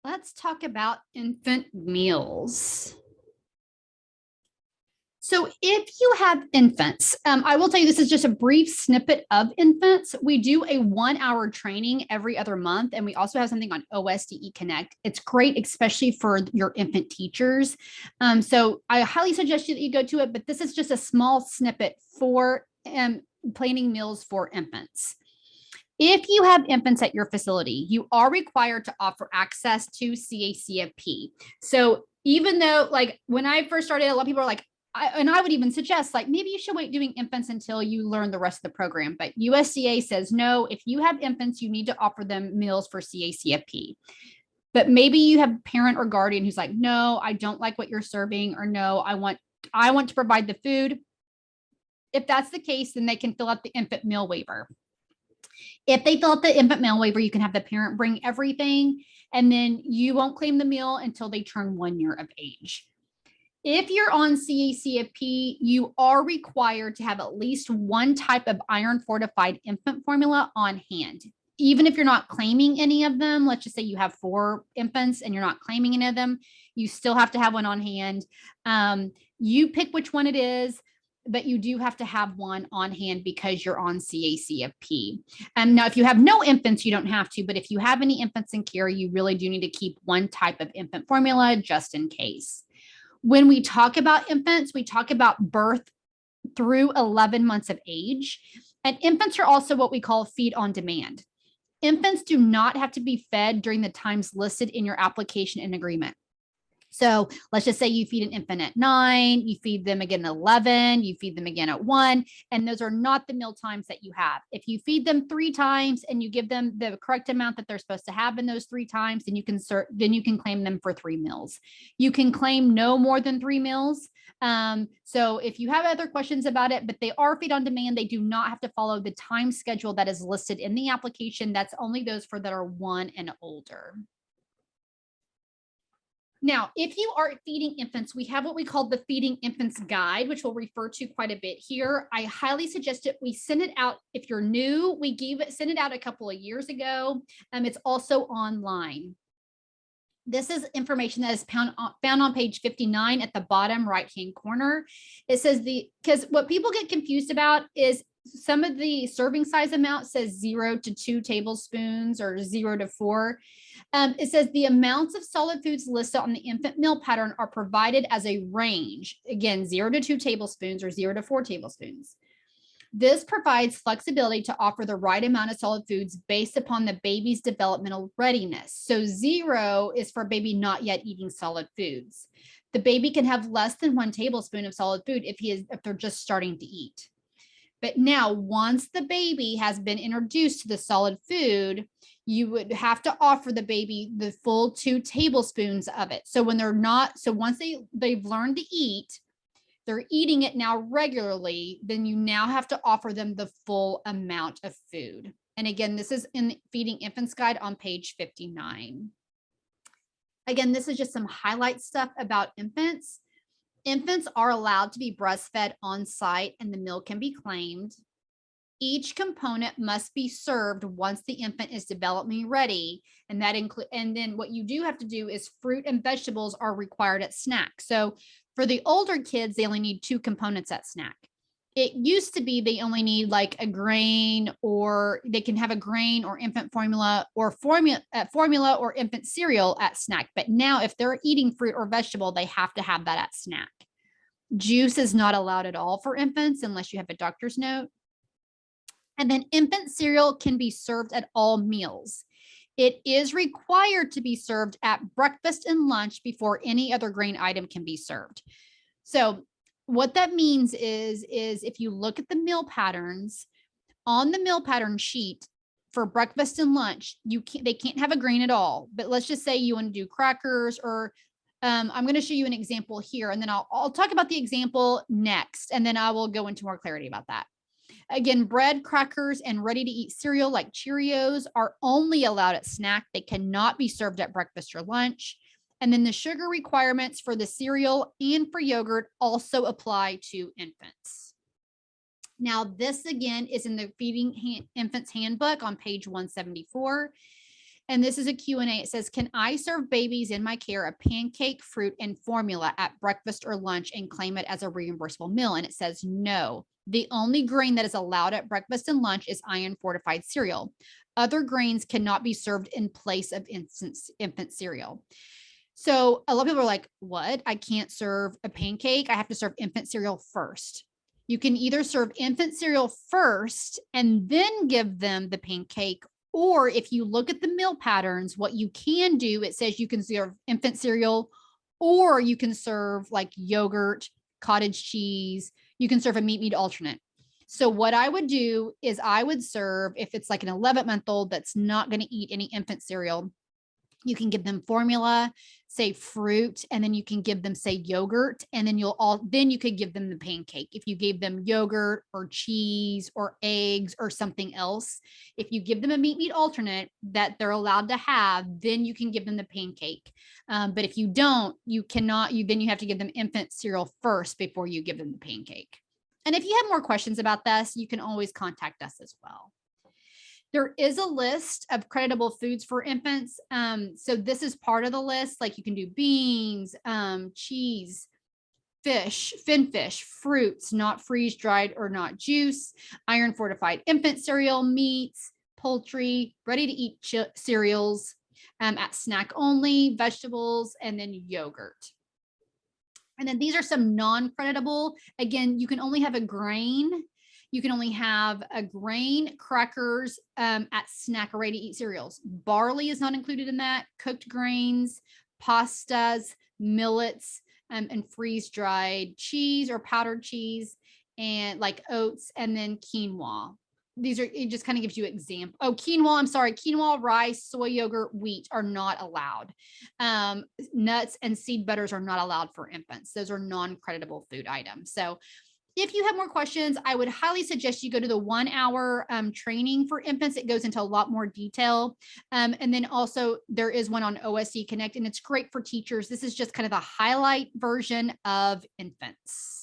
let's talk about infant meals. So if you have infants, I will tell you this is just a brief snippet of infants. We do a 1-hour training every other month, and we also have something on OSDE Connect. It's great, especially for your infant teachers. So I highly suggest that you go to it, but this is just a small snippet for planning meals for infants. If you have infants at your facility, you are required to offer access to CACFP. So even though, like, when I first started, a lot of people are like, I would even suggest, like, maybe you should wait doing infants until you learn the rest of the program. But USDA says, no, if you have infants, you need to offer them meals for CACFP. But maybe you have a parent or guardian who's like, no, I don't like what you're serving, or no, I want to provide the food. If that's the case, then they can fill out the infant meal waiver. If they fill out the infant meal waiver, you can have the parent bring everything, and then you won't claim the meal until they turn 1 year of age. If you're on CACFP, you are required to have at least one type of iron fortified infant formula on hand. Even if you're not claiming any of them, let's just say you have 4 infants and you're not claiming any of them, you still have to have one on hand. You pick which one it is, but you do have to have one on hand because you're on CACFP. Now, if you have no infants, you don't have to, but if you have any infants in care, you really do need to keep one type of infant formula just in case. When we talk about infants, we talk about birth through 11 months of age. And infants are also what we call feed on demand. Infants do not have to be fed during the times listed in your application and agreement. So let's just say you feed an infant at 9, you feed them again at 11, you feed them again at 1, and those are not the meal times that you have. If you feed them 3 times and you give them the correct amount that they're supposed to have in those 3 times, then you can claim them for 3 meals. You can claim no more than 3 meals. So if you have other questions about it, but they are feed on demand, they do not have to follow the time schedule that is listed in the application. That's only those for that are 1 and older. Now, if you are feeding infants, we have what we call the Feeding Infants Guide, which we'll refer to quite a bit here. I highly suggest it. We send it out. If you're new, send it out a couple of years ago. It's also online. This is information that is found on page 59 at the bottom right-hand corner. It says because what people get confused about is some of the serving size amount says 0 to 2 tablespoons or 0 to 4. It says the amounts of solid foods listed on the infant meal pattern are provided as a range. Again, 0 to 2 tablespoons or 0 to 4 tablespoons. This provides flexibility to offer the right amount of solid foods based upon the baby's developmental readiness. So 0 is for a baby not yet eating solid foods. The baby can have less than 1 tablespoon of solid food if they're just starting to eat. But now, once the baby has been introduced to the solid food, you would have to offer the baby the full 2 tablespoons of it. So when once they've learned to eat, they're eating it now regularly, then you now have to offer them the full amount of food. And again, this is in the Feeding Infants Guide on page 59. Again, this is just some highlight stuff about infants. Infants are allowed to be breastfed on site and the meal can be claimed. Each component must be served once the infant is developmentally ready. And then what you do have to do is fruit and vegetables are required at snack. So for the older kids, they only need 2 components at snack. It used to be they only need like a grain, or they can have a grain or infant formula or formula or infant cereal at snack. But now if they're eating fruit or vegetable, they have to have that at snack. Juice is not allowed at all for infants unless you have a doctor's note. And then infant cereal can be served at all meals. It is required to be served at breakfast and lunch before any other grain item can be served. So what that means is if you look at the meal patterns, on the meal pattern sheet for breakfast and lunch, they can't have a grain at all. But let's just say you want to do crackers, or I'm going to show you an example here, and then I'll talk about the example next, and then I will go into more clarity about that. Again, bread, crackers, and ready-to-eat cereal like Cheerios are only allowed at snack. They cannot be served at breakfast or lunch. And then the sugar requirements for the cereal and for yogurt also apply to infants. Now, this again is in the Feeding Infants Handbook on page 174. And this is a Q&A. It says, can I serve babies in my care a pancake, fruit, and formula at breakfast or lunch and claim it as a reimbursable meal? And it says no. The only grain that is allowed at breakfast and lunch is iron fortified cereal. Other grains cannot be served in place of infant cereal. So a lot of people are like, what? I can't serve a pancake. I have to serve infant cereal first. You can either serve infant cereal first and then give them the pancake. Or if you look at the meal patterns, what you can do, it says you can serve infant cereal, or you can serve like yogurt, cottage cheese. You can serve a meat alternate. So what I would do is I would serve, if it's like an 11-month-old that's not going to eat any infant cereal, you can give them formula, say fruit, and then you can give them, say, yogurt, and then you could give them the pancake. If you gave them yogurt or cheese or eggs or something else, if you give them a meat alternate that they're allowed to have, then you can give them the pancake. But if you don't, you cannot, then you have to give them infant cereal first before you give them the pancake. And if you have more questions about this, you can always contact us as well. There is a list of creditable foods for infants. So this is part of the list. Like you can do beans, cheese, fish, finfish, fruits, not freeze dried or not juice, iron fortified infant cereal, meats, poultry, ready to eat cereals, at snack only, vegetables, and then yogurt. And then these are some non-creditable. Again, you can only have a grain. You can only have a grain, crackers, at snack or ready to eat cereals. Barley is not included in that. Cooked grains, pastas, millets, and freeze dried cheese or powdered cheese, and like oats, and then quinoa. These are, it just kind of gives you example. Oh, quinoa, I'm sorry. Quinoa, rice, soy yogurt, wheat are not allowed. Nuts and seed butters are not allowed for infants. Those are non-creditable food items. So if you have more questions, I would highly suggest you go to the 1-hour training for infants. It goes into a lot more detail. And then also there is one on OSC Connect, and it's great for teachers. This is just kind of a highlight version of infants.